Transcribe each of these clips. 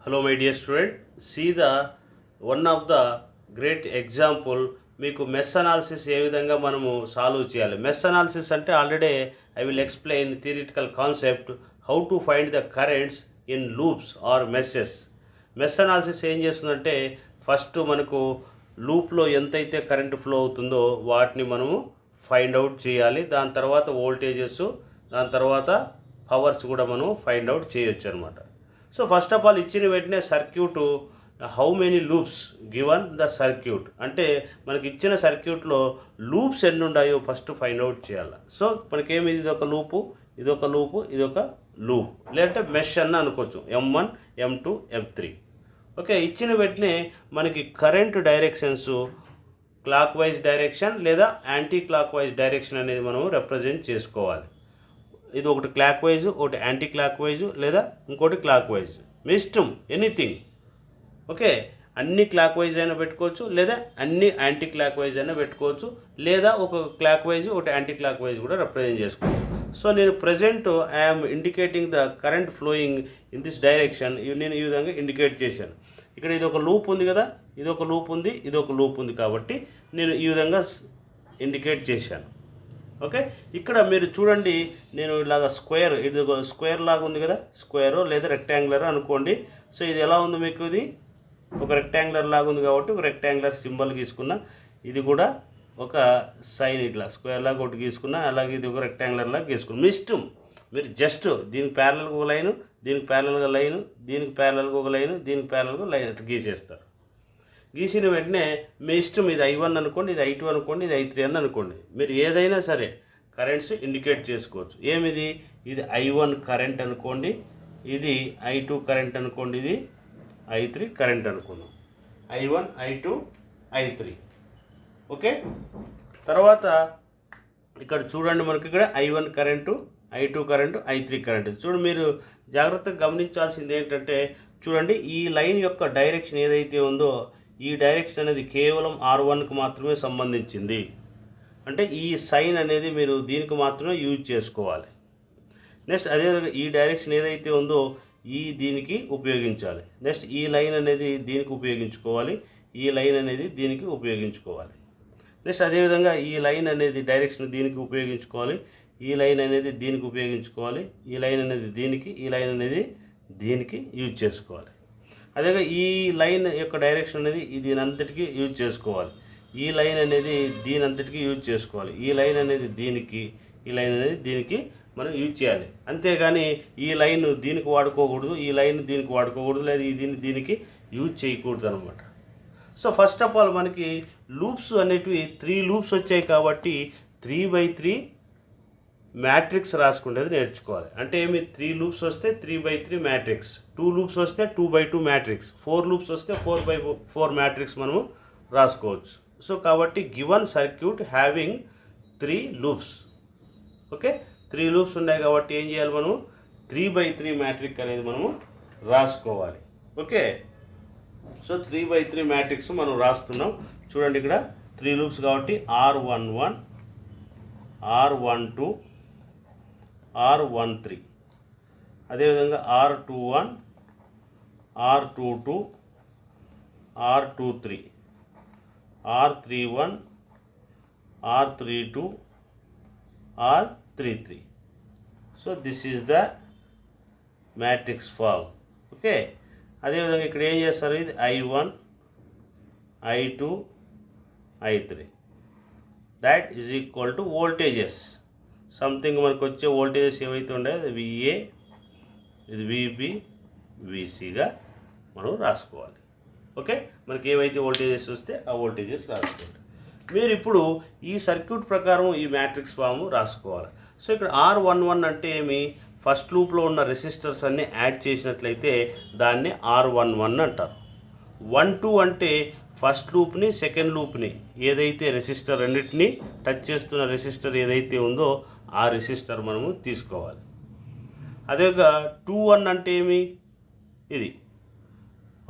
Hello my dear student, see the one of the great example మీకు mesh analysis ఏ విధంగా మనము solve చేయాలి. మెస్ అనాలిసిస్ అంటే already I will explain theoretical concept how to find the currents in loops or meshes. Mesh analysis ఏం చేస్తుందంటే first మనకు లూప్లో ఎంతైతే కరెంట్ ఫ్లో అవుతుందో వాటిని మనము ఫైండ్ అవుట్ చేయాలి. దాని తర్వాత వోల్టేజెస్, దాని తర్వాత పవర్స్ కూడా మనం ఫైండ్ అవుట్ చేయొచ్చు అనమాట. సో ఫస్ట్ ఆఫ్ ఆల్ ఇచ్చిన వెంటనే circuit how many loops given the circuit అంటే మనకి ఇచ్చిన సర్క్యూట్లో లూప్స్ ఎన్ని ఉన్నాయో ఫస్ట్ ఫైండ్ అవుట్ చేయాలి. సో మనకేమి ఇదొక లూపు, ఇదొక లూపు, ఇదొక లూప్, లేదంటే మెష్ అన్న అనుకోవచ్చు, M1 M2 M3. ఓకే, ఇచ్చిన వెంటనే మనకి current directions clock wise direction లేదా యాంటీ క్లాక్ వైజ్ డైరెక్షన్ అనేది మనం రిప్రజెంట్ చేసుకోవాలి. ఇది ఒకటి క్లాక్ వైజ్, ఒకటి యాంటీ క్లాక్ వైజ్, లేదా ఇంకోటి క్లాక్ వైజ్, మీ ఇష్టం, ఎనీథింగ్. ఓకే, అన్ని క్లాక్ వైజ్ అయినా పెట్టుకోవచ్చు, లేదా అన్ని యాంటీ క్లాక్ వైజ్ అయినా పెట్టుకోవచ్చు, లేదా ఒక క్లాక్ వైజ్ ఒకటి యాంటీ క్లాక్ వైజ్ కూడా రిప్రజెంట్ చేసుకోవచ్చు. సో నేను present I'm indicating the current flowing in this direction. నేను ఈ విధంగా ఇండికేట్ చేశాను. ఇక్కడ ఇది ఒక లూప్ ఉంది కదా, ఇది ఒక లూప్ ఉంది, ఇది ఒక లూప్ ఉంది, కాబట్టి నేను ఈ విధంగా ఇండికేట్ చేశాను. ఓకే, ఇక్కడ మీరు చూడండి, నేను ఇలాగ స్క్వేర్, ఇది ఒక స్క్వేర్ లాగా ఉంది కదా, స్క్వేర్ లేదా రెక్టాంగులర్ అనుకోండి. సో ఇది ఎలా ఉంది, మీకు ఇది ఒక రెక్టాంగులర్ లాగా ఉంది కాబట్టి ఒక రెక్టాంగులర్ సింబల్ గీసుకున్నా, ఇది కూడా ఒక సైన్ ఇట్లా స్క్వేర్ లాగా ఒకటి గీసుకున్నా, అలాగే ఇది ఒక రెక్టాంగులర్ లాగా గీసుకున్నా. మీ ఇష్టం, మీరు జస్ట్ దీనికి ప్యారలల్గా ఒక లైను, దీనికి ప్యారలల్గా లైను, దీనికి ప్యారలల్గా ఒక లైను, దీనికి ప్యారలల్గా లైన్ అట్లా గీసేస్తారు. గీసిన వెంటనే మీ ఇష్టం, ఇది I1 అనుకోండి, ఇది I2 అనుకోండి, ఇది I3 అని అనుకోండి. మీరు ఏదైనా సరే కరెంట్స్ ఇండికేట్ చేసుకోవచ్చు. ఏమిది, ఇది I1 కరెంట్ అనుకోండి, ఇది I2 కరెంట్ అనుకోండి, ఇది I3 కరెంట్ అనుకుందాం. I1 I2 I3. ఓకే, తర్వాత ఇక్కడ చూడండి, మనకి ఇక్కడ I1 current, I2 current, I3 current. చూడండి, మీరు జాగ్రత్తగా గమనించాల్సింది ఏంటంటే, చూడండి ఈ లైన్ యొక్క డైరెక్షన్ ఏదైతే ఉందో ఈ డైరెక్షన్ అనేది కేవలం R1కి మాత్రమే సంబంధించింది. అంటే ఈ సైన్ అనేది మీరు దీనికి మాత్రమే యూజ్ చేసుకోవాలి. నెక్స్ట్ అదేవిధంగా ఈ డైరెక్షన్ ఏదైతే ఉందో దీనికి ఉపయోగించాలి. నెక్స్ట్ ఈ లైన్ అనేది దీనికి ఉపయోగించుకోవాలి, ఈ లైన్ అనేది దీనికి ఉపయోగించుకోవాలి. నెక్స్ట్ అదేవిధంగా ఈ లైన్ అనేది డైరెక్షన్ దీనికి ఉపయోగించుకోవాలి, ఈ లైన్ అనేది దీనికి ఉపయోగించుకోవాలి, ఈ లైన్ అనేది దీనికి, ఈ లైన్ అనేది దీనికి యూజ్ చేసుకోవాలి. అదేవిధంగా ఈ లైన్ యొక్క డైరెక్షన్ అనేది దీని అంతటికి యూజ్ చేసుకోవాలి, ఈ లైన్ అనేది దీని అంతటికి యూజ్ చేసుకోవాలి, ఈ లైన్ అనేది దీనికి, ఈ లైన్ అనేది దీనికి మనం యూజ్ చేయాలి. అంతేగాని ఈ లైన్ దీనికి వాడుకోకూడదు, ఈ లైన్ దీనికి వాడుకోకూడదు, లేదా దీనికి యూజ్ చేయకూడదు అనమాట. సో ఫస్ట్ ఆఫ్ ఆల్ మనకి లూప్స్ అనేటివి 3 లూప్స్ వచ్చాయి కాబట్టి 3/3 మ్యాట్రిక్స్ రాసుకునేది నేర్చుకోవాలి. అంటే ఏమి, 3 లూప్స్ వస్తే 3/3 మ్యాట్రిక్స్, 2 లూప్స్ వస్తే 2/2 మ్యాట్రిక్స్, 4 లూప్స్ వస్తే 4/4 మ్యాట్రిక్స్ మనము రాసుకోవచ్చు. సో కాబట్టి given circuit having 3 loops. Okay, 3 loops ఉన్నాయి కాబట్టి ఏం చేయాలి, మనము 3/3 మ్యాట్రిక్ అనేది మనము రాసుకోవాలి. ఓకే, సో 3/3 మ్యాట్రిక్స్ మనం రాస్తున్నాం. చూడండి, ఇక్కడ 3 లూప్స్ కాబట్టి R11, R12, R13, అదేవిధంగా R21, R22, R23, R31, R32, R33. So this is the matrix form. Okay, అదేవిధంగా ఇక్కడ ఏం చేస్తారు, ఇది I1, I2, I3. That is equal to voltages. Something మనకు వచ్చే వోల్టేజెస్ ఏవైతే ఉన్నాయో అది VA, ఇది VB, VCగా మనం రాసుకోవాలి. ఓకే, మనకి ఏవైతే వోల్టేజెస్ వస్తే ఆ వోల్టేజెస్ రాసుకోవాలి. మీరు ఇప్పుడు ఈ సర్క్యూట్ ప్రకారం ఈ మ్యాట్రిక్స్ ఫామ్ రాసుకోవాలి. సో ఇక్కడ R11 అంటే ఏమి, ఫస్ట్ లూప్లో ఉన్న రెసిస్టర్స్ అన్నీ యాడ్ చేసినట్లయితే దాన్ని R11 అంటారు. 12 అంటే ఫస్ట్ లూప్ని, సెకండ్ లూప్ని, ఏదైతే రెసిస్టర్ రెండింటిని టచ్ చేస్తున్న రెసిస్టర్ ఏదైతే ఉందో ఆ రెసిస్టర్ మనము తీసుకోవాలి. అదేవిధంగా 21 అంటే ఏమి, ఇది.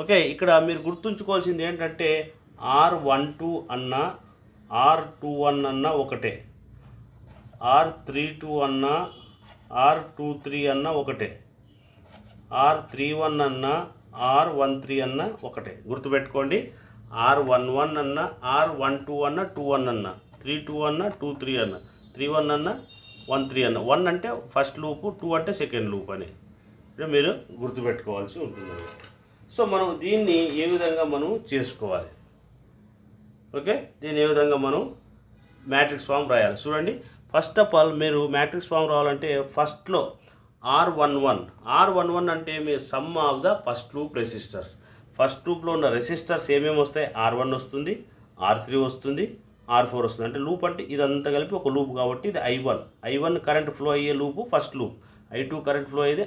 ఓకే, ఇక్కడ మీరు గుర్తుంచుకోవాల్సింది ఏంటంటే R12 అన్న R21 అన్న ఒకటే, R32 అన్న R23 అన్న ఒకటే, R31 అన్న R13 అన్న ఒకటే గుర్తుపెట్టుకోండి. R11 అన్న, R12 అన్న, 21 అన్న, 32 అన్న, 23 అన్న, 31 అన్న, 13 అన్న. 1 అంటే ఫస్ట్ లూపు, 2 అంటే సెకండ్ లూప్ అని మీరు గుర్తుపెట్టుకోవాల్సి ఉంటుంది. సో మనం దీన్ని ఏ విధంగా మనం చేసుకోవాలి, ఓకే, దీన్ని ఏ విధంగా మనం మ్యాట్రిక్స్ ఫామ్ రాయాలి చూడండి. ఫస్ట్ ఆఫ్ ఆల్ మీరు మ్యాట్రిక్స్ ఫామ్ రావాలంటే ఫస్ట్లో R11 అంటే మీ sum of the first loop resistors. First లూప్లో ఉన్న రెసిస్టర్స్ ఏమేమి వస్తాయి? R1 వస్తుంది, R3 వస్తుంది, R4 వస్తుంది. అంటే లూప్ అంటే ఇదంతా కలిపి ఒక లూప్ కాబట్టి ఇది I1 కరెంట్ ఫ్లో అయ్యే loop first loop, I2 current flow అయ్యేది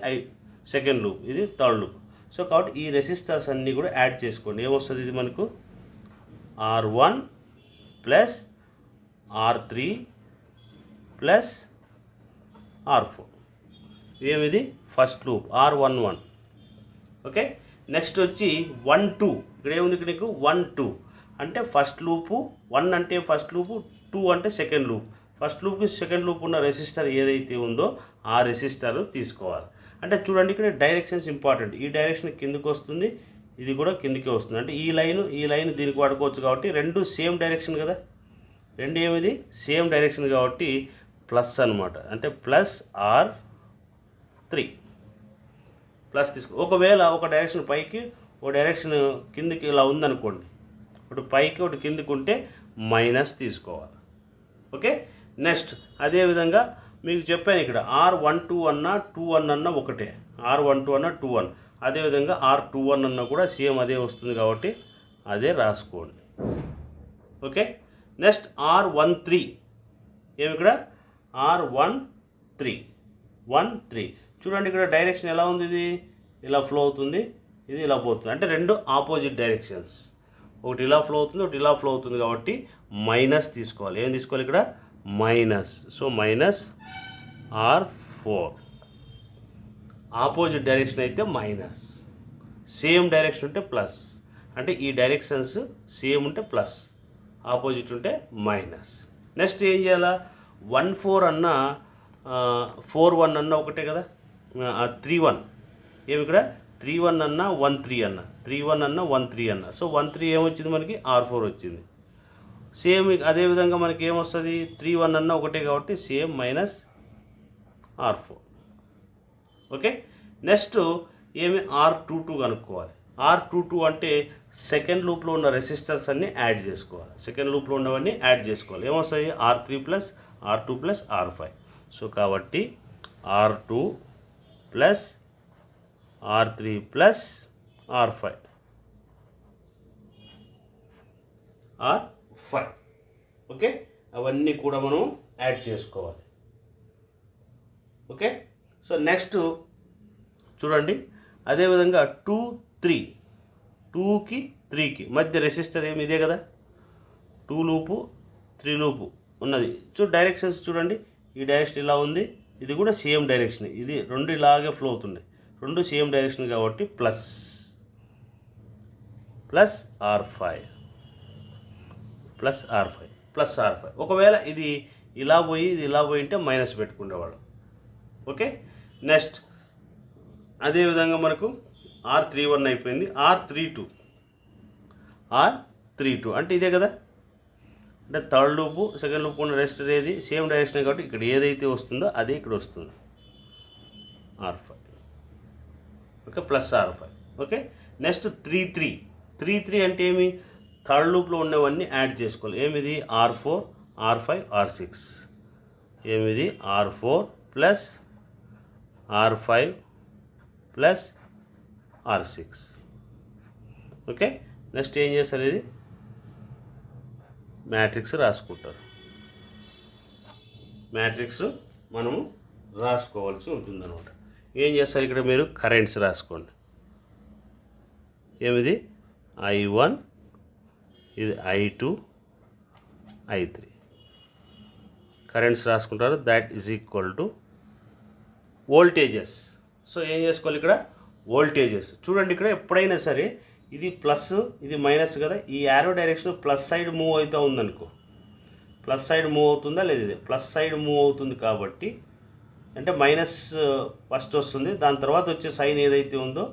సెకండ్ లూప్, ఇది థర్డ్ లూప్. సో కాబట్టి ఈ రెసిస్టర్స్ అన్నీ కూడా యాడ్ చేసుకోండి. ఏమొస్తుంది ఇది మనకు? R1 plus R3 plus R4. ఏమిది? First loop R11. Okay, next వచ్చి 1-2. ఇక్కడ ఏముంది? ఇక్కడ నీకు 1-2 అంటే ఫస్ట్ లూపు. 1 అంటే ఫస్ట్ లూపు, 2 అంటే సెకండ్ లూప్. ఫస్ట్ లూప్కి సెకండ్ లూప్ ఉన్న రెసిస్టర్ ఏదైతే ఉందో ఆ రెసిస్టర్ తీసుకోవాలి. అంటే చూడండి ఇక్కడ డైరెక్షన్స్ ఇంపార్టెంట్. ఈ డైరెక్షన్ కిందకి వస్తుంది, ఇది కూడా కిందికి వస్తుంది. అంటే ఈ లైన్ దీనికి వాడుకోవచ్చు కాబట్టి రెండు సేమ్ డైరెక్షన్ కదా. రెండు ఏమిది? సేమ్ డైరెక్షన్ కాబట్టి ప్లస్ అనమాట. అంటే ప్లస్ R3 ప్లస్ తీసుకో. ఒకవేళ ఒక డైరెక్షన్ పైకి, ఒక డైరెక్షన్ కిందికి ఇలా ఉందనుకోండి, ఒకటి పైకి ఒకటి కిందికి ఉంటే మైనస్ తీసుకోవాలి. ఓకే, నెక్స్ట్ అదేవిధంగా మీకు చెప్పాను ఇక్కడ R12 అన్న 21 అన్న ఒకటే, R12 అన్న 21. అదేవిధంగా R21 అన్న కూడా సేమ్ అదే వస్తుంది కాబట్టి అదే రాసుకోండి. Okay, next R13. ఏమి ఇక్కడ? R13 చూడండి ఇక్కడ డైరెక్షన్ ఎలా ఉంది? ఇది ఇలా ఫ్లో అవుతుంది, ఇది ఇలా పోతుంది. అంటే రెండు ఆపోజిట్ డైరెక్షన్స్. ఒకటి ఇలా ఫ్లో అవుతుంది, ఒకటి ఇలా ఫ్లో అవుతుంది కాబట్టి మైనస్ తీసుకోవాలి. ఏం తీసుకోవాలి ఇక్కడ? Minus. So minus R4. Opposite direction అయితే మైనస్, సేమ్ డైరెక్షన్ ఉంటే ప్లస్. అంటే ఈ డైరెక్షన్స్ సేమ్ ఉంటే ప్లస్, ఆపోజిట్ ఉంటే మైనస్. నెక్స్ట్ ఏం చేయాలా? 1-4 అన్న 4-1 అన్న ఒకటే కదా. 3-1 ఏమి ఇక్కడ? 3-1 అన్న 1-3 అన్న, 3-1 అన్న 1-3 అన్న. సో 1-3 ఏమొచ్చింది మనకి? R4 వచ్చింది. సేమ్ అదేవిధంగా మనకి ఏమొస్తుంది? 3-1 అన్న ఒకటే కాబట్టి same minus R4. Okay, next ఏమి? R22 కనుక్కోవాలి. R22 అంటే సెకండ్ లూప్లో ఉన్న రెసిస్టర్స్ అన్నీ యాడ్ చేసుకోవాలి. సెకండ్ లూప్లో ఉన్నవన్నీ యాడ్ చేసుకోవాలి. ఏమొస్తుంది? R3 plus R2 plus R5. So కాబట్టి R2 plus R3 plus R5. Okay, అవన్నీ కూడా మనం యాడ్ చేసుకోవాలి. ఓకే, సో నెక్స్ట్ చూడండి అదేవిధంగా 2-3, 2కి 3కి మధ్య రెసిస్టర్ ఏమి? ఇదే కదా. 2 లూపు 3 లూపు ఉన్నది. డైరెక్షన్స్ చూడండి, ఈ డైరెక్షన్ ఇలా ఉంది, ఇది కూడా సేమ్ డైరెక్షన్. ఇది రెండు ఇలాగే ఫ్లో అవుతుంది, రెండు సేమ్ డైరెక్షన్ కాబట్టి ప్లస్ R5 ప్లస్ R5. ఒకవేళ ఇది ఇలా పోయి ఇది ఇలా పోయి ఉంటే మైనస్ పెట్టుకునేవాడు. ఓకే, నెక్స్ట్ అదేవిధంగా మనకు R31 అయిపోయింది. R32 అంటే ఇదే కదా. అంటే థర్డ్ లూపు సెకండ్ లూప్ ఉన్న రెసిస్టర్ ఏది? సేమ్ డైరెక్షన్ కాబట్టి ఇక్కడ ఏదైతే వస్తుందో అదే ఇక్కడ వస్తుంది, R5. Okay, plus R5. Okay, next 3-3 అంటే ఏమి? థర్డ్ లూప్లో ఉన్నవన్నీ యాడ్ చేసుకోవాలి. ఏమిది? R4, R5, R6. ఏమిది? R4 plus R5 plus R6. Okay, next ఏం చేస్తారు? ఇది మ్యాట్రిక్స్ రాసుకుంటారు. మ్యాట్రిక్స్ మనము రాసుకోవాల్సి ఉంటుందన్నమాట. ఏం చేస్తారు? ఇక్కడ మీరు కరెంట్స్ రాసుకోండి. ఏమిది? I1, ఇది I2, I3 కరెంట్స్ రాసుకుంటారు. That is equal to voltages. So ఏం చేసుకోవాలి ఇక్కడ? వోల్టేజెస్. చూడండి ఇక్కడ ఎప్పుడైనా సరే ఇది ప్లస్ ఇది మైనస్ కదా. ఈ arrow direction plus side move అవుతూ ఉందనుకో, ప్లస్ సైడ్ మూవ్ అవుతుందా లేదు? ఇది ప్లస్ సైడ్ మూవ్ అవుతుంది కాబట్టి అంటే మైనస్ ఫస్ట్ వస్తుంది, దాని తర్వాత వచ్చే సైన్ ఏదైతే ఉందో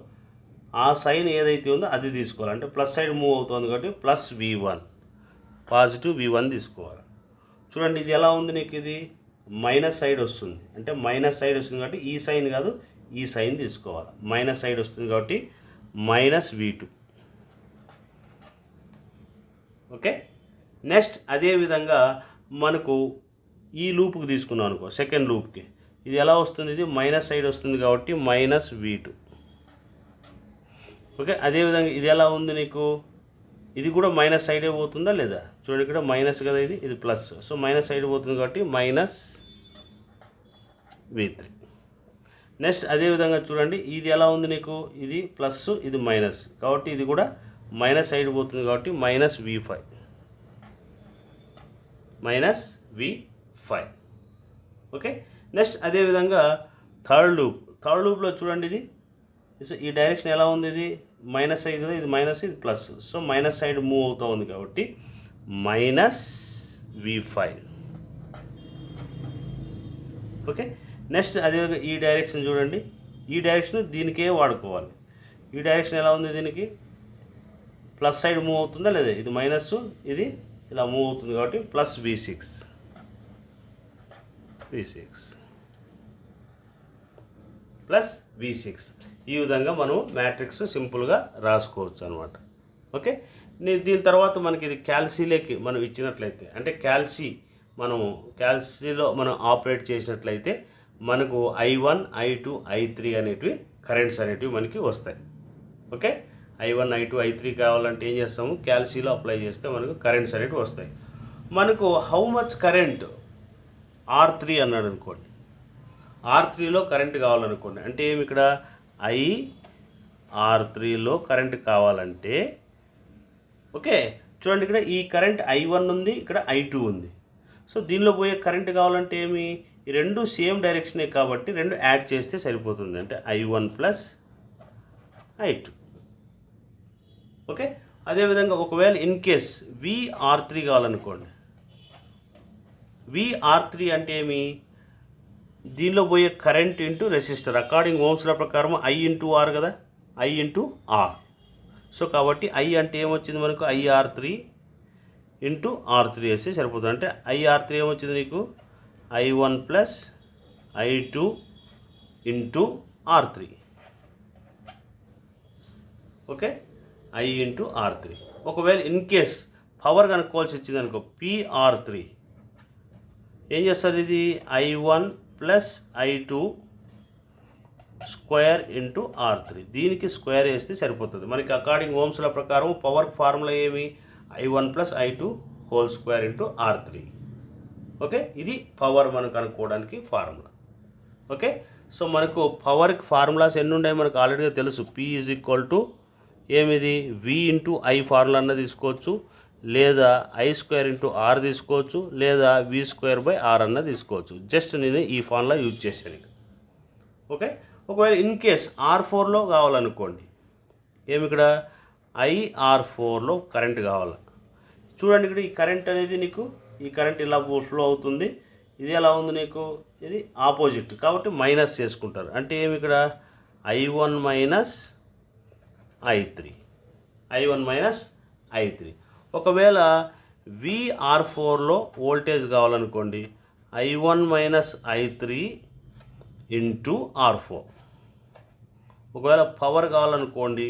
ఆ సైన్ ఏదైతే ఉందో అది తీసుకోవాలి. అంటే ప్లస్ సైడ్ మూవ్ అవుతుంది కాబట్టి ప్లస్ V1 పాజిటివ్ V1 తీసుకోవాలి. చూడండి ఇది ఎలా ఉంది నీకు, ఇది మైనస్ సైడ్ వస్తుంది. అంటే మైనస్ సైడ్ వస్తుంది కాబట్టి ఈ సైన్ కాదు ఈ సైన్ తీసుకోవాలి. మైనస్ సైడ్ వస్తుంది కాబట్టి మైనస్ V2. ఓకే. నెక్స్ట్ అదేవిధంగా మనకు ఈ లూప్కి తీసుకున్నాం అనుకో, సెకండ్ లూప్కి ఇది ఎలా వస్తుంది, ఇది మైనస్ సైడ్ వస్తుంది కాబట్టి మైనస్ V2. ఓకే. అదేవిధంగా ఇది ఎలా ఉంది నీకు, ఇది కూడా మైనస్ సైడే పోతుందా లేదా, చూడండి ఇక్కడ మైనస్ కదా, ఇది ప్లస్, సో మైనస్ సైడ్ పోతుంది కాబట్టి మైనస్ V3. నెక్స్ట్ అదేవిధంగా చూడండి ఇది ఎలా ఉంది నీకు, ఇది ప్లస్ ఇది మైనస్ కాబట్టి ఇది కూడా మైనస్ సైడ్ పోతుంది కాబట్టి మైనస్ V5. ఓకే. నెక్స్ట్ అదేవిధంగా థర్డ్ లూప్లో చూడండి ఇది ఈ డైరెక్షన్ ఎలా ఉంది, ఇది మైనస్ సైడ్ కదా, ఇది మైనస్ ఇది plus, so minus side move అవుతూ ఉంది కాబట్టి మైనస్ V5. ఓకే. నెక్స్ట్ అదేవిధంగా ఈ డైరెక్షన్ చూడండి, ఈ డైరెక్షన్ దీనికే వాడుకోవాలి. ఈ డైరెక్షన్ ఎలా ఉంది, దీనికి ప్లస్ సైడ్ మూవ్ అవుతుందా లేదా, ఇది మైనస్ ఇది ఇలా మూవ్ అవుతుంది కాబట్టి ప్లస్ V6 ప్లస్ V6. ఈ విధంగా మనం మ్యాట్రిక్స్ సింపుల్గా రాసుకోవచ్చు అనమాట. ఓకే. దీని తర్వాత మనకి ఇది క్యాల్సీలోకి మనం ఇచ్చినట్లయితే, అంటే క్యాల్సీలో మనం ఆపరేట్ చేసినట్లయితే మనకు I1, I2, I3 అనేటివి కరెంట్స్ అనేటివి మనకి వస్తాయి. ఓకే. I1, I2, I3 కావాలంటే ఏం చేస్తాము, క్యాల్సీలో అప్లై చేస్తే మనకు కరెంట్స్ అనేటివి వస్తాయి. మనకు హౌ మచ్ కరెంట్ R3 అన్నాడు అనుకోండి, R3లో కరెంట్ కావాలనుకోండి, అంటే ఏమి ఇక్కడ R3లో కరెంట్ కావాలంటే, ఓకే చూడండి ఇక్కడ ఈ కరెంట్ I1 ఉంది, ఇక్కడ I2 ఉంది. సో దీనిలో పోయే కరెంట్ కావాలంటే ఏమి, ఈ రెండు సేమ్ డైరెక్షనే కాబట్టి రెండు యాడ్ చేస్తే సరిపోతుంది, అంటే I1 ప్లస్ I2. ఓకే. అదేవిధంగా ఒకవేళ ఇన్ కేస్ VR3 కావాలనుకోండి, VR3 అంటే ఏమి, దీనిలో పోయే current into resistor, according Ohm's law ప్రకారం I ఇంటూ R కదా, I ఇంటూ R. సో కాబట్టి I అంటే ఏమొచ్చింది మనకు, IR3 ఇంటూ R3 వేస్తే సరిపోతుంది. అంటే IR3 ఏమొచ్చింది నీకు, I1 plus I2 into R3. Okay. I into R3. ఒకవేళ ఇన్ కేస్ పవర్ కనుక్కోవాల్సి వచ్చింది అనుకో, PR3 ఏం చేస్తారు, ఇది I1 plus I2 square into R3, దీనికి స్క్వేర్ వేస్తే సరిపోతుంది మనకి. అకార్డింగ్ ఓమ్స్ లా ప్రకారం పవర్ ఫార్ములా ఏమి, I1 plus I2 whole square into R3. Okay. ఇది పవర్ మనం కనుక్కోవడానికి ఫార్ములా. ఓకే. సో మనకు పవర్కి ఫార్ములాస్ ఎన్ని ఉన్నాయి మనకు ఆల్రెడీగా తెలుసు. P ఈజ్ ఈక్వల్ టు ఏమిది, V ఇంటూ I ఫార్ములా అన్న తీసుకోవచ్చు, లేదా I² ఇంటూ R తీసుకోవచ్చు, లేదా V²/R అన్న తీసుకోవచ్చు. జస్ట్ నేను ఈ ఫార్ములా యూజ్ చేశాను. ఓకే. ఒకవేళ ఇన్ కేస్ R4లో కావాలనుకోండి, ఏమి ఇక్కడ IR4లో కరెంట్ కావాలి. చూడండి ఇక్కడ ఈ కరెంట్ అనేది నీకు, ఈ కరెంట్ ఇలా ఫ్లో అవుతుంది, ఇది ఎలా ఉంది నీకు, ఇది ఆపోజిట్ కాబట్టి మైనస్ చేసుకుంటారు. అంటే ఏమి ఇక్కడ I1 మైనస్ I3. ఒకవేళ VR4లో వోల్టేజ్ కావాలనుకోండి, I1 minus I3 into R4. ఒకవేళ పవర్ కావాలనుకోండి,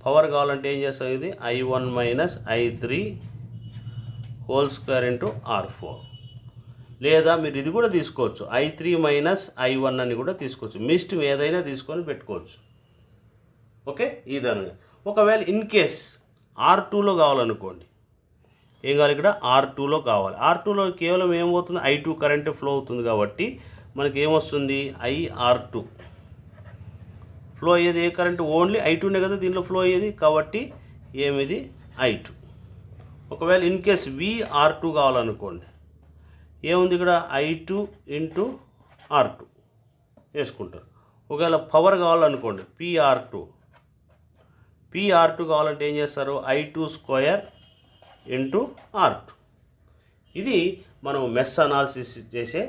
పవర్ కావాలంటే ఏం చేస్తాం, ఇది I1 minus I3 whole square into R4. లేదా మీరు ఇది కూడా తీసుకోవచ్చు, I3 మైనస్ I1 అని కూడా తీసుకోవచ్చు. మీ ఇష్టం ఏదైనా తీసుకొని పెట్టుకోవచ్చు. ఓకే. ఈ విధంగా ఒకవేళ ఇన్ కేస్ R2లో కావాలనుకోండి, ఏం కావాలి ఇక్కడ R2లో కావాలి. R2లో కేవలం ఏమవుతుంది, I2 కరెంట్ ఫ్లో అవుతుంది కాబట్టి మనకి ఏమొస్తుంది, IR2 ఫ్లో అయ్యేది ఏ కరెంట్, ఓన్లీ I2నే కదా దీనిలో ఫ్లో అయ్యేది కాబట్టి ఏమిది I2. ఒకవేళ ఇన్ కేస్ VR2 కావాలనుకోండి, ఏముంది ఇక్కడ I2 ఇంటూ R2 వేసుకుంటారు. ఒకవేళ పవర్ కావాలనుకోండి, PR2 కావాలంటే ఏం చేస్తారు, I2 స్క్వేర్ ఇంటూ R2. ఇది మనం మెష్ అనాలిసిస్ చేసే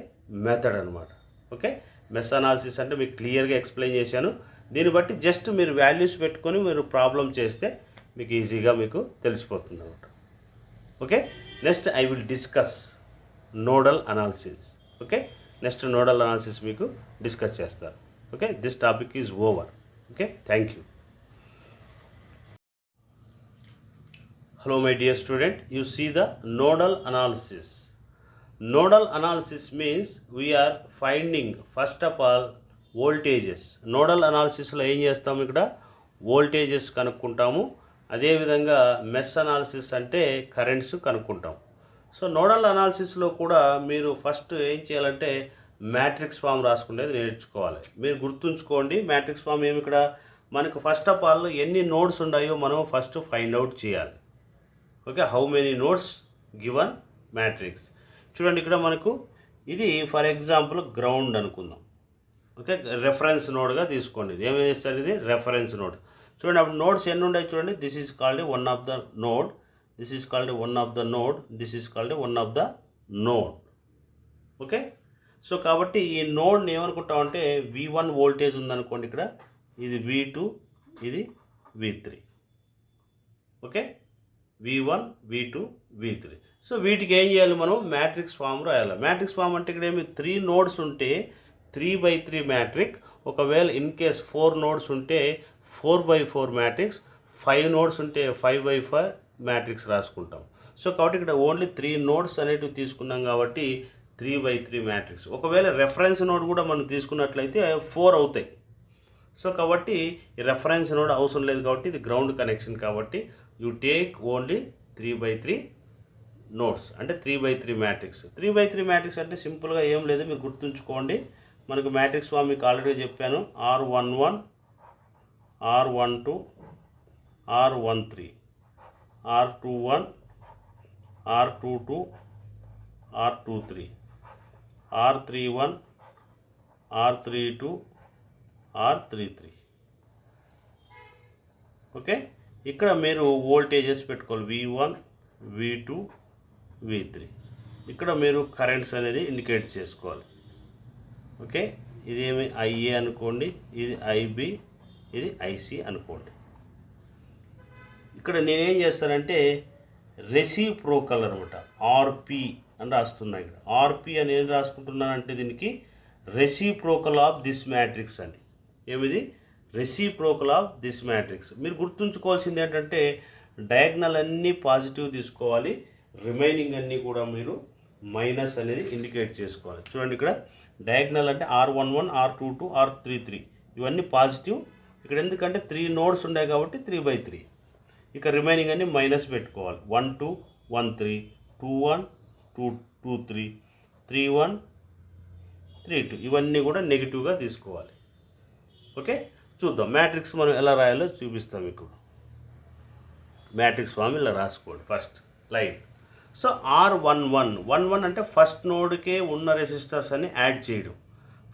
మెథడ్ అనమాట. ఓకే. మెష్ అనాలిసిస్ అంటే మీకు క్లియర్గా ఎక్స్ప్లెయిన్ చేశాను. దీన్ని బట్టి జస్ట్ మీరు వాల్యూస్ పెట్టుకొని మీరు ప్రాబ్లం చేస్తే మీకు ఈజీగా మీకు తెలిసిపోతుంది అన్నమాట. Okay, next I will discuss nodal analysis. Okay, next nodal analysis మీకు డిస్కస్ చేస్తారు. Okay, this topic is over. Okay, thank you. Hello my dear student, you see the nodal analysis. Nodal analysis means we are finding first of all voltages. Nodal analysis లో ఏం చేస్తాము, ఇక్కడ voltages కనుక్కుంటాము. అదేవిధంగా mesh analysis అంటే currents కనుక్కుంటాం. So nodal అనాలిసిస్లో కూడా మీరు first ఏం చేయాలంటే మ్యాట్రిక్స్ ఫామ్ రాసుకునేది నేర్చుకోవాలి. మీరు గుర్తుంచుకోండి, మ్యాట్రిక్స్ ఫామ్ ఏమి ఇక్కడ మనకు ఫస్ట్ ఆఫ్ ఆల్ ఎన్ని నోడ్స్ ఉన్నాయో మనం ఫస్ట్ ఫైండ్ అవుట్ చేయాలి. Okay, how many nodes given matrix. చూడండి ఇక్కడ మనకు ఇది ఫర్ ఎగ్జాంపుల్ గ్రౌండ్ అనుకుందాం. ఓకే, రెఫరెన్స్ నోడ్గా తీసుకోండి. ఇది ఏమేమి చేస్తారు, ఇది రెఫరెన్స్ నోడ్. చూడండి అప్పుడు నోడ్స్ ఎన్ని ఉన్నాయి చూడండి. This is called one of the node, this is called one of the node, this is called one of the node. Okay, so కాబట్టి ఈ నోడ్ని ఏమనుకుంటామంటే V1 వోల్టేజ్ ఉందనుకోండి, ఇక్కడ ఇది V2, ఇది V3. Okay, V1, V2, V3. So వీటికి ఏం చేయాలి, మనం మ్యాట్రిక్స్ ఫామ్ రాయాలి. మ్యాట్రిక్స్ ఫామ్ అంటే ఇక్కడ ఏమి 3 నోడ్స్ ఉంటే 3/3 మ్యాట్రిక్. ఒకవేళ ఇన్ కేస్ 4 నోడ్స్ ఉంటే 4/4 మ్యాట్రిక్స్, 5 నోడ్స్ ఉంటే 5/5 మ్యాట్రిక్స్ రాసుకుంటాం. సో కాబట్టి ఇక్కడ ఓన్లీ 3 నోడ్స్ అనేటివి తీసుకున్నాం కాబట్టి 3/3 మ్యాట్రిక్స్. ఒకవేళ రెఫరెన్స్ నోడ్ కూడా మనం తీసుకున్నట్లయితే 4 అవుతాయి. సో కాబట్టి ఈ రెఫరెన్స్ నోడ్ అవసరం లేదు కాబట్టి ఇది గ్రౌండ్ కనెక్షన్ కాబట్టి యూ టేక్ ఓన్లీ 3/3 నోడ్స్ అంటే 3/3 మ్యాట్రిక్స్. 3/3 మ్యాట్రిక్స్ అంటే సింపుల్గా ఏం లేదు, మీరు గుర్తుంచుకోండి. మనకు మ్యాట్రిక్స్ ఫామ్ మీకు ఆల్రెడీ చెప్పాను. R11, R12, R13, R21, R22, R23, R31, R32, R33. Okay, ఇక్కడ మీరు వోల్టేజెస్ పెట్టుకోవాలి V1, V2, V3. ఇక్కడ మీరు కరెంట్స్ అనేది ఇండికేట్ చేసుకోవాలి. ఓకే, ఇదేమి IA అనుకోండి, ఇది IB, ఇది IC అనుకోండి. ఇక్కడ నేనేం చేస్తానంటే రెసిప్రోకల్ అనమాట, RP అని రాస్తున్నా. ఇక్కడ RP అని ఏం రాసుకుంటున్నానంటే దీనికి రెసిప్రోకల్ ఆఫ్ దిస్ మ్యాట్రిక్స్ అని. ఏమిది రెసిప్రోకల్ ఆఫ్ దిస్ మ్యాట్రిక్స్. మీరు గుర్తుంచుకోవాల్సింది ఏంటంటే డయాగ్నల్ అన్నీ పాజిటివ్ తీసుకోవాలి, రిమైనింగ్ అన్నీ కూడా మీరు మైనస్ అనేది ఇండికేట్ చేసుకోవాలి. చూడండి ఇక్కడ డయాగ్నల్ అంటే R11, R22, R33 ఇవన్నీ పాజిటివ్. ఇక్కడ ఎందుకంటే 3 నోడ్స్ ఉన్నాయి కాబట్టి 3/3. ఇక రిమైనింగ్ అన్నీ మైనస్ పెట్టుకోవాలి. 1 2 1 3, 2 1 2 2 3, 3 1 3 2 ఇవన్నీ కూడా నెగిటివ్గా తీసుకోవాలి. ఓకే, చూద్దాం మ్యాట్రిక్స్ మనం ఎలా రాయాలో చూపిస్తాం మీకు. మ్యాట్రిక్స్ ఫామ్ ఇలా రాసుకోండి ఫస్ట్ లైన్. సో R11 అంటే ఫస్ట్ నోడ్కే ఉన్న రెసిస్టర్స్ అని యాడ్ చేయడం.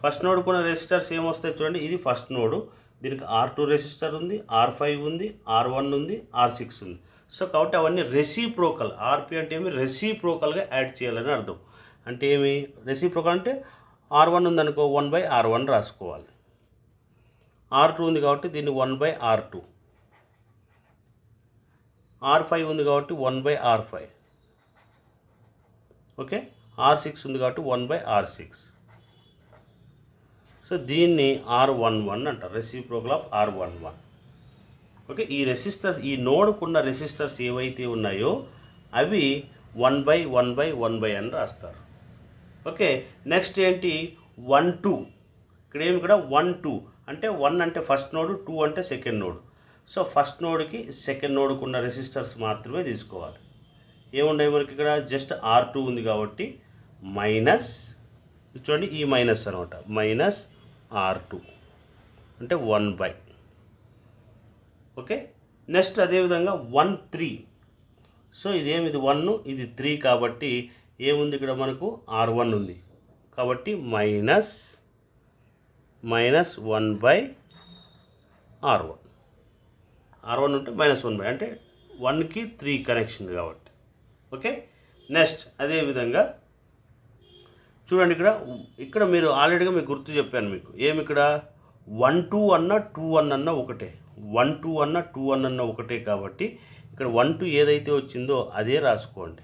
ఫస్ట్ నోడ్కి ఉన్న రెసిస్టర్స్ ఏమొస్తాయి చూడండి. ఇది ఫస్ట్ నోడు, దీనికి R2 రెసిస్టర్ ఉంది, R5 ఉంది, R1 ఉంది, R6 ఉంది. సో కాబట్టి అవన్నీ రెసిప్రోకల్. RP అంటే ఏమి రెసిప్రోకల్గా యాడ్ చేయాలని అర్థం. అంటే ఏమి రెసిప్రోకల్ అంటే R1 ఉందనుకో 1/R1 రాసుకోవాలి. R2 ఉంది కాబట్టి దీన్ని 1/R2. R5 ఉంది కాబట్టి 1/R5. ఓకే, R6 ఉంది కాబట్టి 1/R6. సో దీన్ని R11 అంటారు, రెసిప్రోకల్ ఆఫ్ R11. ఓకే, ఈ రెసిస్టర్స్ ఈ నోడ్కున్న రెసిస్టర్స్ ఏవైతే ఉన్నాయో అవి 1/1/1 అని రాస్తారు. ఓకే, నెక్స్ట్ ఏంటి 1 2. ఇక్కడ ఏమి ఇక్కడ 1 2 అంటే 1 అంటే ఫస్ట్ నోడు, 2 అంటే సెకండ్ నోడు. సో ఫస్ట్ నోడ్కి సెకండ్ నోడ్కి ఉన్న రెసిస్టర్స్ మాత్రమే తీసుకోవాలి. ఏముండవు మనకి ఇక్కడ జస్ట్ R2 ఉంది కాబట్టి మైనస్, చూడండి ఈ మైనస్ అనమాట, మైనస్ R2 అంటే 1/. ఓకే, నెక్స్ట్ అదేవిధంగా 1 3. సో ఇదేమిది 1 ఇది 3 కాబట్టి ఏముంది ఇక్కడ మనకు R1 ఉంది కాబట్టి మైనస్ 1/R1. R1 ఉంటే -1/, అంటే 1కి 3 కనెక్షన్ కాబట్టి. ఓకే, నెక్స్ట్ అదేవిధంగా చూడండి ఇక్కడ మీరు ఆల్రెడీగా మీకు గుర్తు చెప్పాను మీకు. ఏమి ఇక్కడ 1 2 అన్న 2 1 అన్న ఒకటే, 1 2 అన్న 2 1 అన్న ఒకటే కాబట్టి ఇక్కడ 1 2 ఏదైతే వచ్చిందో అదే రాసుకోండి.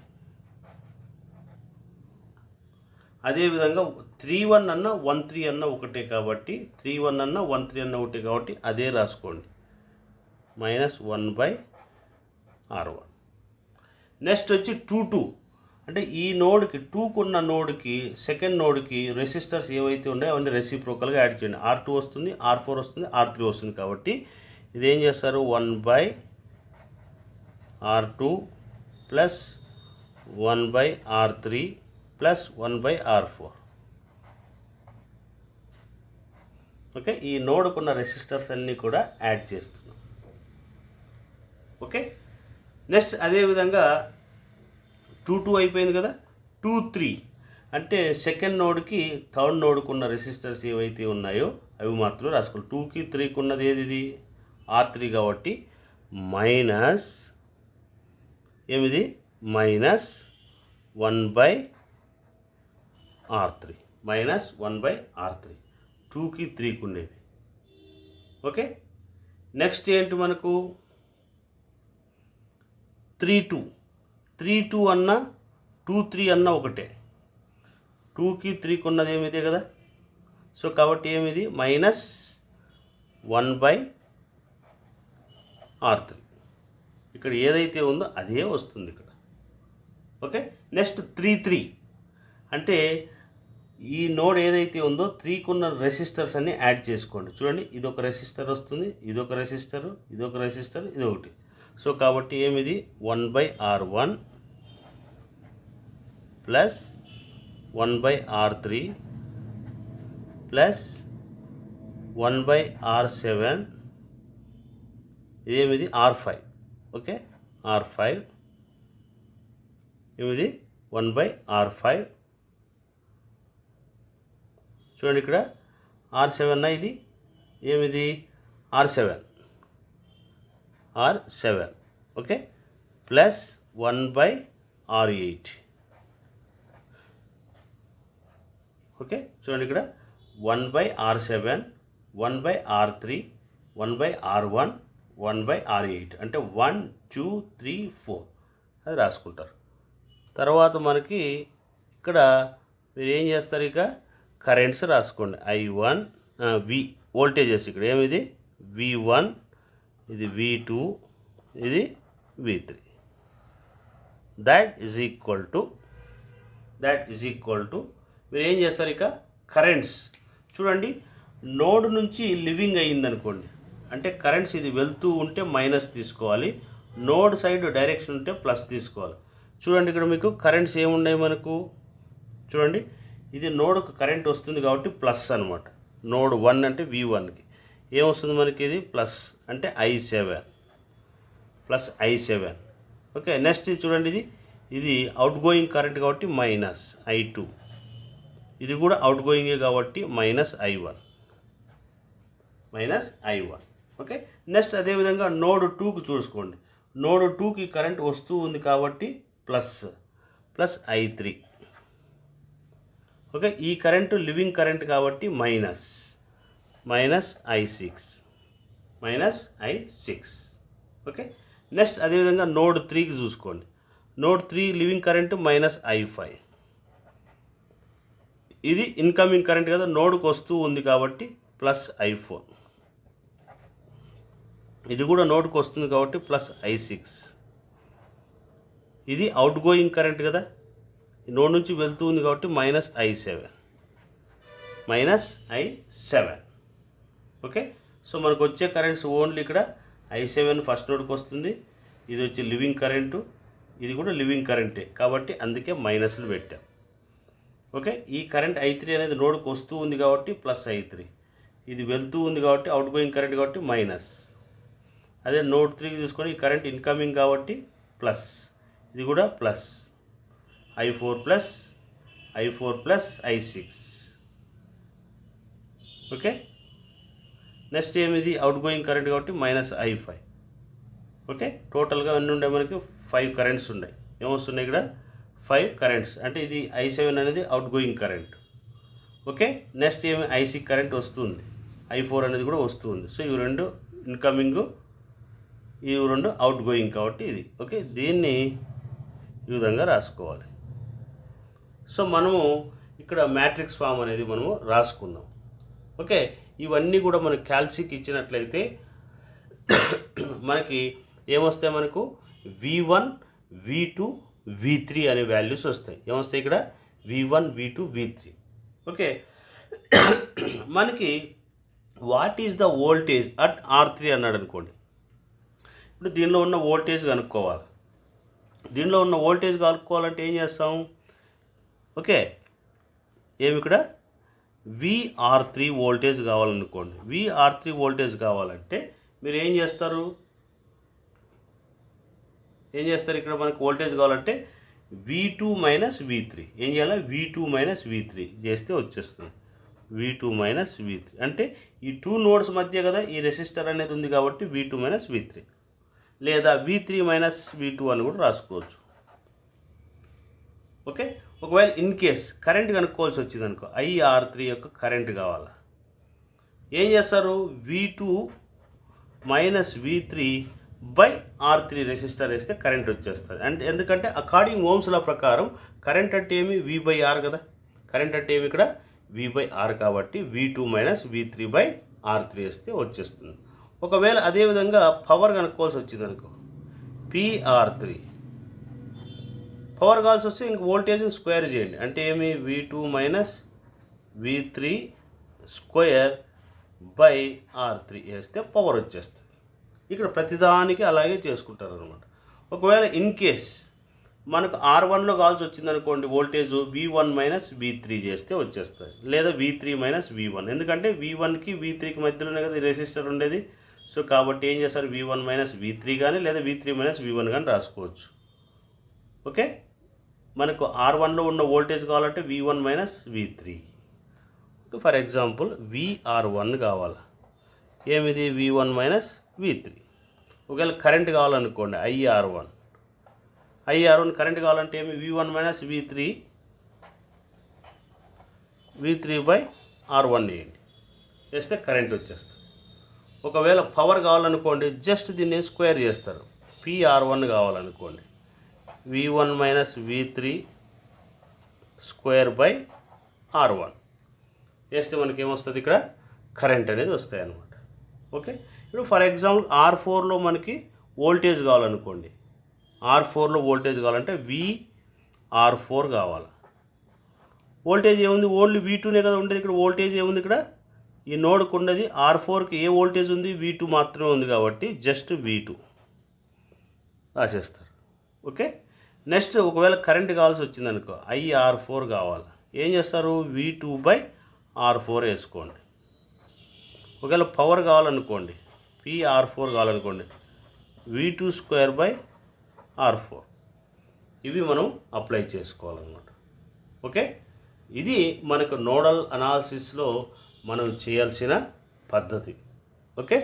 అదేవిధంగా 3 1 అన్న 1 3 అన్న ఒకటే కాబట్టి 3 1 అన్న 1 3 అన్న ఒకటే కాబట్టి అదే రాసుకోండి, -1/R1. నెక్స్ట్ వచ్చి 2 2 అంటే ఈ నోడ్కి 2కు ఉన్న నోడ్కి సెకండ్ నోడ్కి రెసిస్టర్స్ ఏవైతే ఉన్నాయో అవన్నీ రెసిప్రోకల్గా యాడ్ చేయండి. R2 వస్తుంది, R4 వస్తుంది, R3 వస్తుంది కాబట్టి ఇదేం చేస్తారు 1/R2 plus 1/R3 plus 1/R4. Okay, ఈ నోడ్కున్న రెసిస్టర్స్ అన్నీ కూడా యాడ్ చేస్తున్నాం. ఓకే, నెక్స్ట్ అదేవిధంగా 2 2 అయిపోయింది కదా. 2 3 అంటే సెకండ్ నోడ్కి థర్డ్ నోడ్కు ఉన్న రెసిస్టర్స్ ఏవైతే ఉన్నాయో అవి మాత్రం రాసుకోవాలి. 2కి 3కి ఉన్నది ఏది, ఇది R3 కాబట్టి మైనస్ ఏమిది -1/R3, -1/R3 2కి 3కి ఉండేవి. ఓకే, నెక్స్ట్ ఏంటి మనకు 3 2 3 2 అన్న 2 3 అన్న ఒకటే, 2కి 3కి ఉన్నది ఏమిదే కదా. సో కాబట్టి ఏమిది -1/R3. ఇక్కడ ఏదైతే ఉందో అదే వస్తుంది ఇక్కడ. ఓకే, నెక్స్ట్ 3 3 అంటే ఈ నోడ్ ఏదైతే ఉందో 3కి ఉన్న రెసిస్టర్స్ అన్ని యాడ్ చేసుకోండి. చూడండి, ఇదొక రెసిస్టర్ వస్తుంది, ఇదొక రెసిస్టర్, ఇదొక రెసిస్టర్, ఇదొకటి. సో కాబట్టి ఏమిది 1/R1 plus 1/R3 plus 1/R7, ఇదేమిది R5. Okay, R5 ఏమిది 1/R5. చూడండి ఇక్కడ R7 ఇది ఏమిది R7. Okay, plus 1/R8. Okay, చూడండి ఇక్కడ 1/R7, 1/R3, 1/R1, 1/R8 అంటే 1 2 3 4 అది రాసుకుంటారు. తర్వాత మనకి ఇక్కడ మీరు ఏం చేస్తారు, ఇక కరెంట్స్ రాసుకోండి. I1 V వోల్టేజెస్ ఇక్కడ ఏమిది V1, ఇది V2, ఇది V3. That is equal to మీరు ఏం చేస్తారు, ఇక కరెంట్స్ చూడండి. నోడ్ నుంచి లివింగ్ అయ్యిందనుకోండి అంటే కరెంట్స్ ఇది వెళ్తూ ఉంటే మైనస్ తీసుకోవాలి, నోడ్ సైడ్ డైరెక్షన్ ఉంటే ప్లస్ తీసుకోవాలి. చూడండి ఇక్కడ మీకు కరెంట్స్ ఏమున్నాయి మనకు, చూడండి ఇది నోడ్కు కరెంట్ వస్తుంది కాబట్టి ప్లస్ అనమాట. నోడ్ 1 అంటే V1కి ఏమొస్తుంది మనకి, ఇది ప్లస్ అంటే I7 plus I7. Okay, next చూడండి ఇది అవుట్ గోయింగ్ కరెంట్ కాబట్టి మైనస్ I2, ఇది కూడా అవుట్ గోయింగే కాబట్టి -I1. ఓకే, నెక్స్ట్ అదేవిధంగా నోడ్ 2కి చూసుకోండి. నోడ్ 2కి కరెంట్ వస్తూ ఉంది కాబట్టి ప్లస్ I3. ఓకే, ఈ కరెంటు లివింగ్ కరెంట్ కాబట్టి మైనస్ I6. ఓకే, నెక్స్ట్ అదేవిధంగా నోడ్ 3కి చూసుకోండి. Node 3 living current -I5. ఇది ఇన్కమింగ్ కరెంట్ కదా, నోడ్కి వస్తూ ఉంది కాబట్టి +I4. ఇది కూడా నోడ్కి వస్తుంది కాబట్టి +I6. ఇది అవుట్ గోయింగ్ కరెంట్ కదా, నోడ్ నుంచి వెళ్తూ ఉంది కాబట్టి -I7. ఓకే, సో మనకు వచ్చే కరెంట్స్ ఓన్లీ ఇక్కడ I7 ఫస్ట్ నోడ్కి వస్తుంది, ఇది వచ్చి లివింగ్ కరెంటు, ఇది కూడా లివింగ్ కరెంటే కాబట్టి అందుకే మైనస్లు పెట్టాం. ఓకే, ఈ కరెంట్ I3 అనేది నోడ్కి వస్తూ ఉంది కాబట్టి +I3, ఇది వెళ్తూ ఉంది కాబట్టి అవుట్ గోయింగ్ కరెంట్ కాబట్టి మైనస్. అదే నోడ్ 3కి తీసుకొని ఈ కరెంట్ ఇన్కమింగ్ కాబట్టి ప్లస్, ఇది కూడా plus I4 plus I6. Okay, next ఏమిది అవుట్ గోయింగ్ కరెంట్ కాబట్టి -I5. ఓకే, టోటల్గా అన్నీ ఉండే మనకి 5 కరెంట్స్ ఉన్నాయి. ఏమొస్తున్నాయి ఇక్కడ 5 కరెంట్స్ అంటే ఇది I7 అనేది out going current. Okay, next ఏమి I6 కరెంట్ వస్తుంది. I4 అనేది కూడా వస్తుంది. సో ఇవి రెండు ఇన్కమింగ్, ఇవి రెండు అవుట్ గోయింగ్ కాబట్టి ఇది ఓకే. దీన్ని ఈ విధంగా రాసుకోవాలి. సో మనము ఇక్కడ మ్యాట్రిక్స్ ఫామ్ అనేది మనము రాసుకున్నాం ఓకే. ఇవన్నీ కూడా మనకు క్యాల్సీకి ఇచ్చినట్లయితే మనకి ఏమొస్తాయి, మనకు V1 V2 V3 అనే వాల్యూస్ వస్తాయి. ఏమొస్తాయి ఇక్కడ V1 V2 V3 ఓకే. మనకి what is the voltage at R3 అన్నాడు అనుకోండి. ఇప్పుడు దీనిలో ఉన్న వోల్టేజ్ కనుక్కోవాలి. దీనిలో ఉన్న వోల్టేజ్ కనుక్కోవాలంటే ఏం చేస్తాం ఓకే. ఏమి ఇక్కడ VR3 వోల్టేజ్ కావాలనుకోండి. VR3 వోల్టేజ్ కావాలంటే మీరు ఏం చేస్తారు ఇక్కడ మనకు వోల్టేజ్ కావాలంటే V2 మైనస్ V3 ఏం చేయాలి, V2 మైనస్ V3 చేస్తే వచ్చేస్తుంది. V2 మైనస్ V3 అంటే ఈ 2 నోడ్స్ మధ్య కదా ఈ రెసిస్టర్ అనేది ఉంది కాబట్టి V2 మైనస్ V3 లేదా V3 మైనస్ V2 అని కూడా రాసుకోవచ్చు ఓకే. ఒకవేళ ఇన్ కేస్ కరెంట్ కనుక్కోవాల్సి వచ్చింది అనుకో, IR3 యొక్క కరెంట్ కావాలా, ఏం చేస్తారు, V2 minus V3 by R3 resistor వేస్తే కరెంట్ వచ్చేస్తుంది. అంటే ఎందుకంటే అకార్డింగ్ ఓమ్స్ లా ప్రకారం కరెంట్ అంటే ఏమి V/R కదా, కరెంట్ అంటే ఏమి ఇక్కడ V/R కాబట్టి V2 minus V3 by R3 వేస్తే వచ్చేస్తుంది. ఒకవేళ అదేవిధంగా పవర్ కనుక్కోవాల్సి వచ్చింది అనుకో, PR3 పవర్ కావాల్సి వస్తే ఇంక వోల్టేజ్ని స్క్వేర్ చేయండి. అంటే ఏమి V2 minus V3 square by R3 వేస్తే పవర్ వచ్చేస్తుంది. ఇక్కడ ప్రతిదానికి అలాగే చేసుకుంటారు అనమాట. ఒకవేళ ఇన్ కేస్ మనకు R1లో కావాల్సి వచ్చింది అనుకోండి, వోల్టేజ్ V1 మైనస్ V3 చేస్తే వచ్చేస్తుంది, లేదా V3 మైనస్ V1. ఎందుకంటే V1కి V3కి మధ్యలోనే కదా ఈ రెసిస్టర్ ఉండేది. సో కాబట్టి ఏం చేస్తారు, V1 మైనస్ V3 కానీ లేదా V3 మైనస్ V1 కానీ రాసుకోవచ్చు ఓకే. మనకు R1లో ఉన్న వోల్టేజ్ కావాలంటే V1 minus V3. For example VR1 కావాలి, ఏమిది V1 మైనస్ V3. ఒకవేళ కరెంట్ కావాలనుకోండి IR1 కరెంట్ కావాలంటే ఏమి V1 minus V3 by R1 వేయండి, వేస్తే కరెంట్ వచ్చేస్తుంది. ఒకవేళ పవర్ కావాలనుకోండి జస్ట్ దీన్ని స్క్వేర్ చేస్తారు. PR1 కావాలనుకోండి V1 minus V3 square by R1 వేస్తే మనకి ఏమొస్తుంది, ఇక్కడ కరెంట్ అనేది వస్తాయి అన్నమాట ఓకే. ఇప్పుడు ఫర్ ఎగ్జాంపుల్ R4లో మనకి వోల్టేజ్ కావాలనుకోండి, R4లో వోల్టేజ్ కావాలంటే VR4 కావాలి. వోల్టేజ్ ఏముంది, ఓన్లీ V2నే కదా ఉండేది. ఇక్కడ వోల్టేజ్ ఏముంది, ఇక్కడ ఈ నోడ్కు ఉన్నది R4కి ఏ వోల్టేజ్ ఉంది, V2 మాత్రమే ఉంది కాబట్టి జస్ట్ V2 రాసేస్తారు ఓకే. నెక్స్ట్ ఒకవేళ కరెంట్ కావాల్సి వచ్చింది అనుకో, IR4 కావాలి, ఏం చేస్తారు, V2 బై R4 వేసుకోండి. ఒకవేళ పవర్ కావాలనుకోండి, PR4 కావాలనుకోండి, V2 స్క్వేర్ బై R4. ఇవి మనం అప్లై చేసుకోవాలన్నమాట ఓకే. ఇది మనకు నోడల్ అనాలిసిస్లో మనం చేయాల్సిన పద్ధతి ఓకే.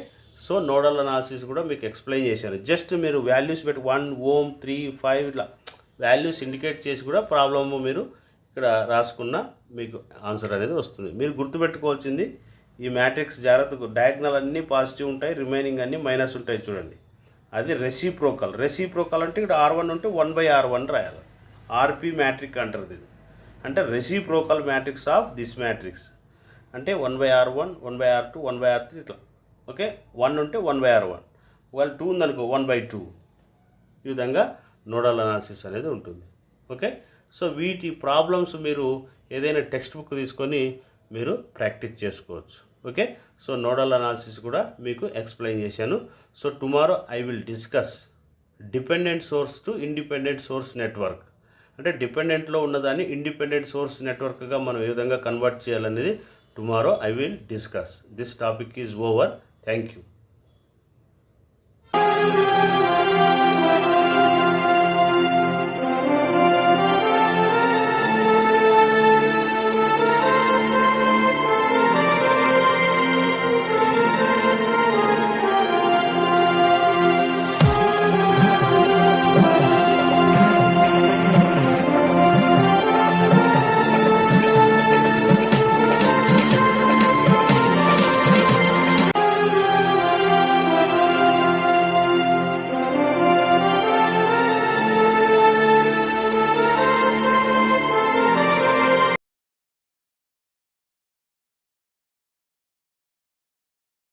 సో నోడల్ అనాలిసిస్ కూడా మీకు ఎక్స్ప్లెయిన్ చేశాను. జస్ట్ మీరు వాల్యూస్ పెట్టి 1 ohm 3 5 ఇట్లా వాల్యూస్ ఇండికేట్ చేసి కూడా ప్రాబ్లమ్ మీరు ఇక్కడ రాసుకున్న మీకు ఆన్సర్ అనేది వస్తుంది. మీరు గుర్తుపెట్టుకోవాల్సింది ఈ మ్యాట్రిక్స్ జాగ్రత్తగా, డయాగ్నల్ అన్నీ పాజిటివ్ ఉంటాయి, రిమైనింగ్ అన్నీ మైనస్ ఉంటాయి చూడండి. అది రెసిప్రోకల్ అంటే ఇక్కడ R1 ఉంటే 1/R1 రాయాలి. RP మ్యాట్రిక్ అంటారు ఇది. అంటే reciprocal matrix of this matrix అంటే 1/R1 1/R2 1/R3 ఇట్లా ఓకే. 1 ఉంటే 1/R1, ఒకవేళ 2 ఉందనుకో 1/2. ఈ విధంగా నోడల్ అనాలిసిస్ అనేది ఉంటుంది ఓకే. సో వీటి ప్రాబ్లమ్స్ మీరు ఏదైనా టెక్స్ట్ బుక్ తీసుకొని మీరు ప్రాక్టీస్ చేసుకోవచ్చు ఓకే. సో నోడల్ అనాలిసిస్ కూడా మీకు ఎక్స్ప్లెయిన్ చేశాను. So tomorrow I will discuss dependent source to independent source network. అంటే డిపెండెంట్లో ఉన్నదాన్ని ఇండిపెండెంట్ సోర్స్ నెట్వర్క్గా మనం ఏ విధంగా కన్వర్ట్ చేయాలనేది tomorrow I will discuss. This topic is over. Thank you.